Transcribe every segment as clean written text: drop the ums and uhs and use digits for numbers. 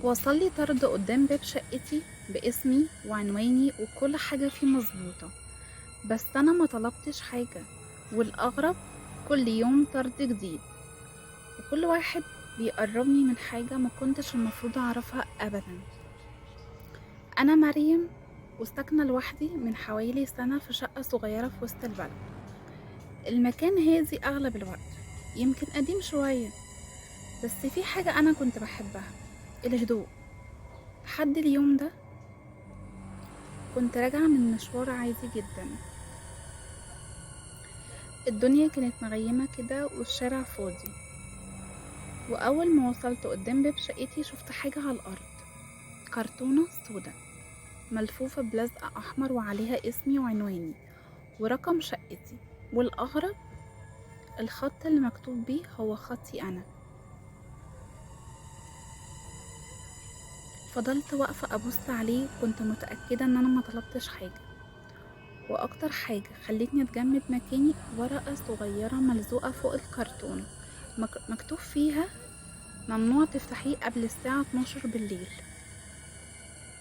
وصلي طرد قدام باب شقتي باسمي وعنواني وكل حاجة فيه مظبوطة، بس أنا ما طلبتش حاجة. والأغرب كل يوم طرد جديد، وكل واحد بيقربني من حاجة ما كنتش المفروض أعرفها أبدا. أنا مريم، وساكنة لوحدي من حوالي سنة في شقة صغيرة في وسط البلد. المكان هادي أغلب الوقت، يمكن قديم شوية، بس في حاجة أنا كنت بحبها: الهدوء. لحد اليوم ده كنت راجعة من مشوار عادي جدا. الدنيا كانت مغيمة كده والشارع فاضي، وأول ما وصلت قدام باب شقتي شفت حاجة على الأرض: كرتونة سودا ملفوفة بلزق أحمر وعليها اسمي وعنواني ورقم شقتي. والأغرب الخط اللي مكتوب بيه هو خطي أنا. فضلت واقفة أبص عليه، كنت متأكدة إن أنا ما طلبتش حاجة. وأكتر حاجة خلتني أتجمد مكاني ورقة صغيرة ملزوقة فوق الكرتونة، مكتوب فيها: ممنوع تفتحيه قبل الساعة 12 بالليل.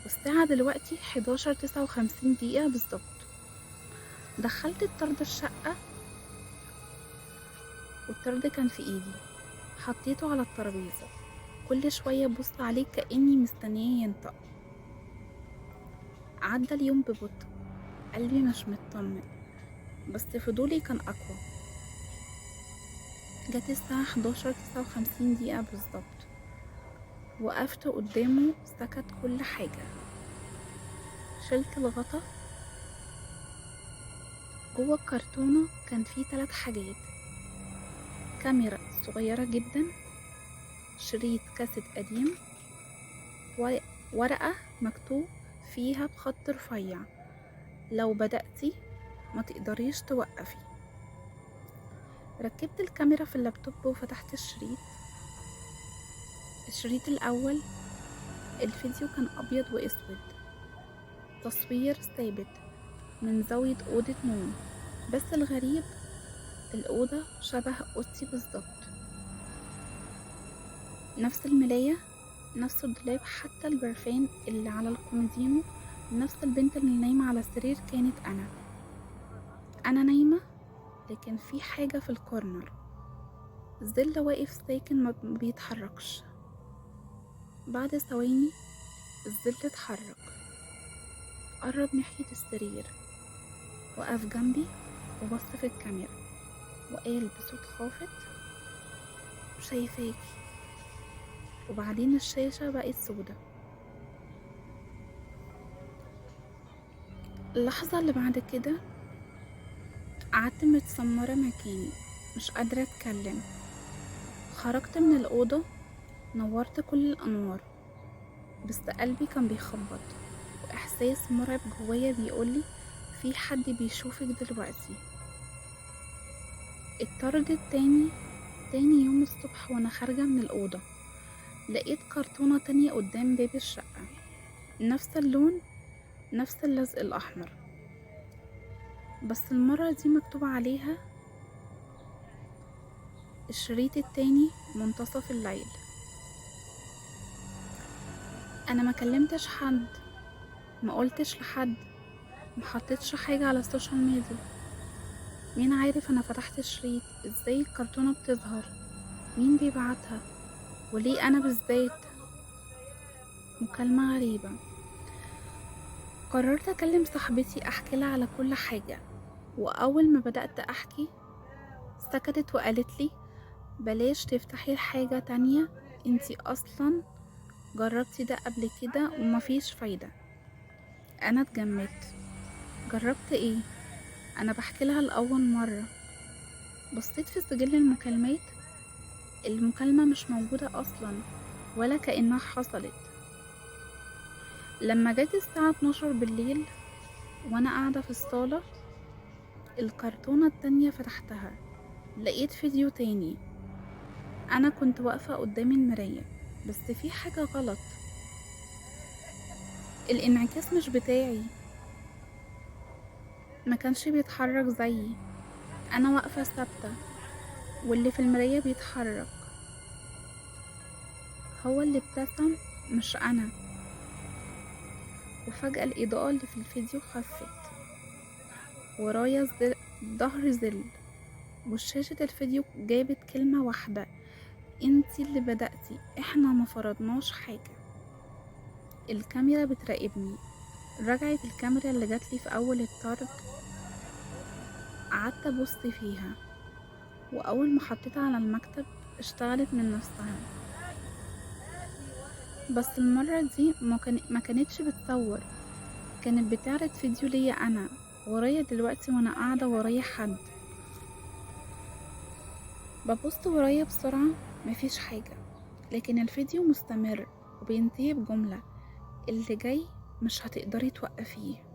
والساعة دلوقتي 11:59 بالظبط. دخلت الطرد الشقة، والطرد كان في ايدي. حطيته على الترابيزة، كل شوية ببص عليه كأني مستنياه ينطق. عدى اليوم ببطء، قلبي مش مطمن، بس فضولي كان أقوى. جت الساعة 11:59 بالظبط، وقفت قدامه. سكت كل حاجة. شلت الغطا. جوه الكرتونة كان فيه 3 حاجات: كاميرا صغيرة جدا، شريط كاسيت قديم، ورقة مكتوب فيها بخط رفيع: لو بدأتي ما تقدريش توقفي. ركبت الكاميرا في اللابتوب وفتحت الشريط الأول. الفيديو كان أبيض وأسود، تصوير ثابت من زاوية أوضة نوم. بس الغريب، الأوضة شبه أوضتي بالظبط، نفس الملاية، نفس الدولاب، حتى البرفان اللي على الكومودينو. نفس البنت اللي نايمة على السرير كانت أنا نايمة، لكن في حاجة في الكورنر. الظل واقف ساكن ما بيتحركش. بعد ثواني الظل اتحرك، قرب ناحية السرير، وقف جنبي وبص في الكاميرا وقال بصوت خافت: شايفاكي. وبعدين الشاشة بقت سودة. اللحظة اللي بعد كده قعدت متسمرة مكاني، مش قادرة اتكلم. خرجت من الأوضة، نورت كل الأنوار، بس قلبي كان بيخبط، وإحساس مرعب جوايا بيقولي: في حد بيشوفك دلوقتي. الطرد التاني، تاني يوم الصبح وانا خارجة من الأوضة، لقيت كرتونة تانية قدام باب الشقة، نفس اللون، نفس اللزق الأحمر، بس المرة دي مكتوب عليها: الشريط التاني منتصف الليل. أنا ما كلمتش حد، ما قلتش لحد، ما حطيتش حاجة على السوشيال ميديا. مين عارف أنا فتحت الشريط ازاي؟ الكرتونة بتظهر؟ مين بيبعتها؟ وليه أنا بالذات؟ مكالمة غريبة. قررت أكلم صاحبتي أحكيلها على كل حاجة، وأول ما بدأت أحكي سكتت وقالت لي: بلاش تفتحي الحاجة تانية، انتي أصلا جربتي ده قبل كده ومفيش فايدة. أنا اتجمدت. جربت ايه؟ أنا بحكي لها لأول مرة. بصيت في سجل المكالمات، المكالمة مش موجودة أصلا، ولا كأنها حصلت. لما جت الساعة 12 بالليل وأنا قاعدة في الصالة، الكرتونة التانية فتحتها، لقيت فيديو تاني. أنا كنت واقفة قدام المراية، بس في حاجة غلط. الانعكاس مش بتاعي، ما كانش بيتحرك زيي. أنا واقفة ثابتة، واللي في المراية بيتحرك. هو اللي ابتسم مش أنا. وفجأة الإضاءة اللي في الفيديو خفت، ورايا ظهر ظل، وشاشة الفيديو جابت كلمة واحدة: انتي اللي بدأتي، احنا ما فرضناش حاجة. الكاميرا بتراقبني. رجعت الكاميرا اللي جاتلي في أول الطرد، قعدت أبص فيها، وأول ما حطيتها على المكتب اشتغلت من نفسها. بس المرة دي ما كانتش بتصور، كانت بتعرض فيديو ليا أنا ورايا دلوقتي وأنا قاعدة ورايا حد. ببص ورايا بسرعة، مفيش حاجة، لكن الفيديو مستمر وبينتهي بجملة: اللي جاي مش هتقدري توقفيه.